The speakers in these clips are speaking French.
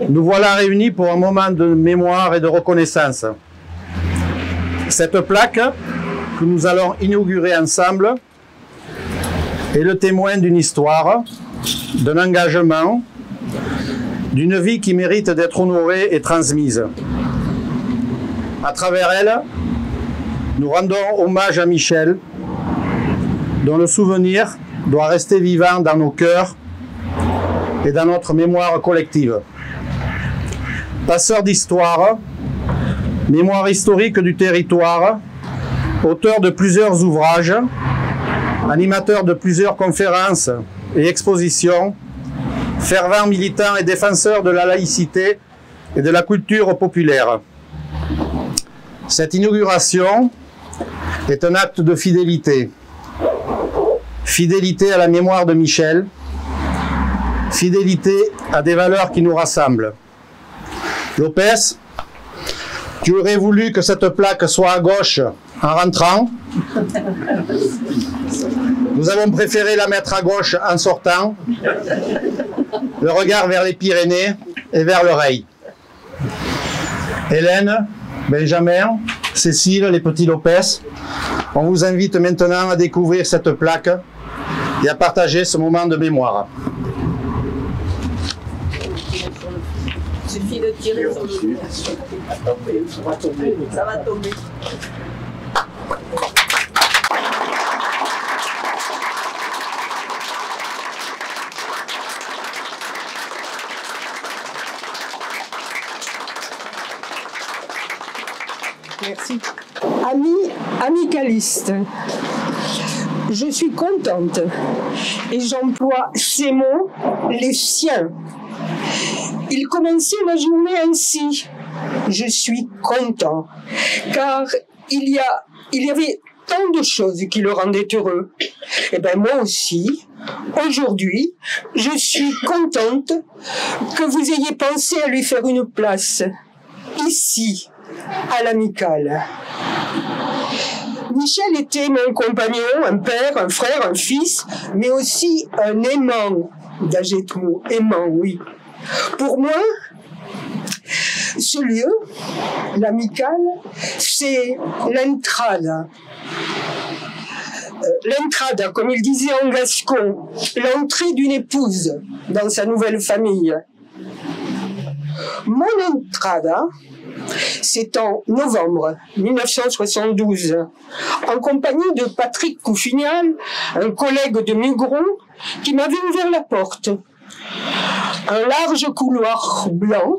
Nous voilà réunis pour un moment de mémoire et de reconnaissance. Cette plaque que nous allons inaugurer ensemble est le témoin d'une histoire, d'un engagement, d'une vie qui mérite d'être honorée et transmise. À travers elle, nous rendons hommage à Michel, dont le souvenir doit rester vivant dans nos cœurs et dans notre mémoire collective. Passeur d'histoire, mémoire historique du territoire, auteur de plusieurs ouvrages, animateur de plusieurs conférences et expositions, fervent militant et défenseur de la laïcité et de la culture populaire. Cette inauguration est un acte de fidélité. Fidélité à la mémoire de Michel, fidélité à des valeurs qui nous rassemblent. Lopez, tu aurais voulu que cette plaque soit à gauche en rentrant. Nous avons préféré la mettre à gauche en sortant, le regard vers les Pyrénées et vers l'oreille. Hélène, Benjamin, Cécile, les petits Lopez, on vous invite maintenant à découvrir cette plaque et à partager ce moment de mémoire. Il suffit de tirer sur le... Ça va tomber. Merci. Amis amicalistes, je suis contente et j'emploie ces mots, les siens. Il commençait la journée ainsi. Je suis content, car il y avait tant de choses qui le rendaient heureux. Et bien moi aussi, aujourd'hui, je suis contente que vous ayez pensé à lui faire une place, ici, à l'Amicale. Michel était mon compagnon, un père, un frère, un fils, mais aussi un aimant d'Agetmo, aimant, oui. Pour moi, ce lieu, l'Amicale, c'est l'entrada. L'entrada, comme il disait en gascon, l'entrée d'une épouse dans sa nouvelle famille. Mon entrada, c'est en novembre 1972, en compagnie de Patrick Couffignal, un collègue de Mugron, qui m'avait ouvert la porte. Un large couloir blanc,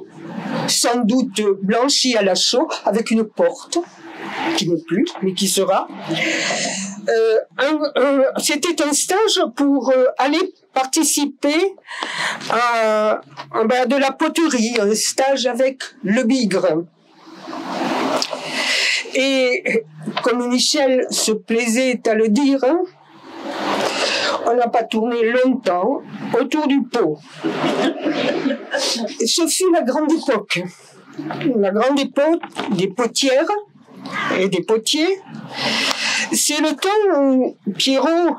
sans doute blanchi à la chaux, avec une porte, qui n'est plus, mais qui sera. C'était un stage pour aller participer à de la poterie, un stage avec le Bigre. Et comme Michel se plaisait à le dire, on n'a pas tourné longtemps autour du pot. Ce fut la grande époque des potières et des potiers. C'est le temps où Pierrot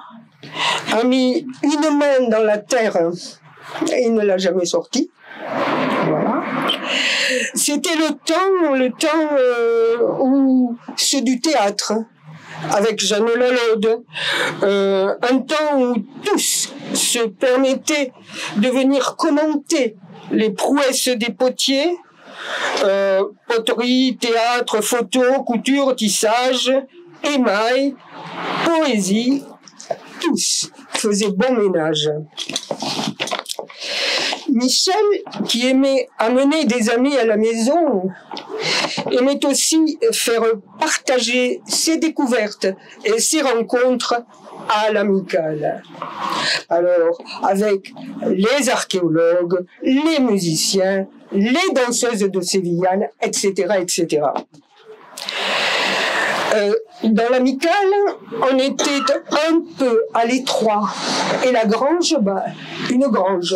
a mis une main dans la terre et il ne l'a jamais sortie. Voilà. C'était le temps où c'est du théâtre avec Jeanne Lalaude, un temps où tous se permettaient de venir commenter les prouesses des potiers, poterie, théâtre, photo, couture, tissage, émail, poésie, tous faisaient bon ménage. Michel, qui aimait amener des amis à la maison, aimait aussi faire partager ses découvertes et ses rencontres à l'Amicale. Alors, avec les archéologues, les musiciens, les danseuses de Sévillane, etc., etc. Dans l'Amicale, on était un peu à l'étroit. Et la grange, une grange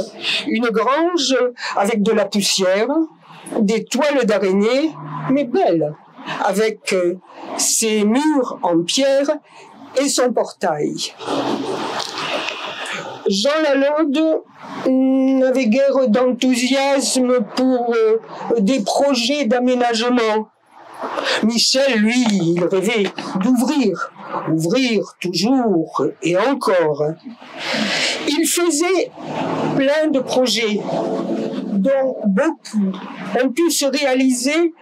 avec de la poussière, des toiles d'araignée, mais belle, avec ses murs en pierre et son portail. Jean Lalonde n'avait guère d'enthousiasme pour des projets d'aménagement. Michel, lui, il rêvait d'ouvrir, ouvrir toujours et encore. Il faisait plein de projets, dont beaucoup ont pu se réaliser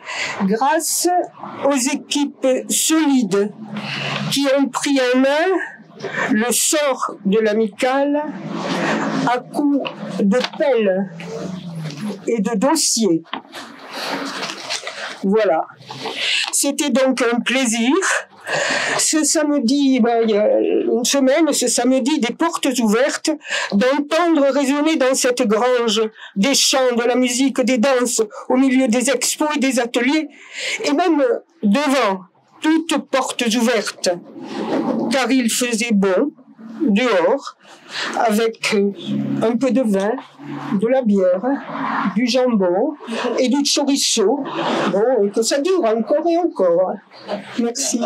grâce aux équipes solides qui ont pris en main le sort de l'amicale à coups de pelle et de dossiers. Voilà. C'était donc un plaisir. Ce samedi, il y a une semaine, ce samedi, des portes ouvertes, d'entendre résonner dans cette grange des chants, de la musique, des danses, au milieu des expos et des ateliers, et même devant, toutes portes ouvertes, car il faisait bon, dehors, avec un peu de vin, de la bière, du jambon et du chorizo. Bon, et que ça dure encore et encore. Merci.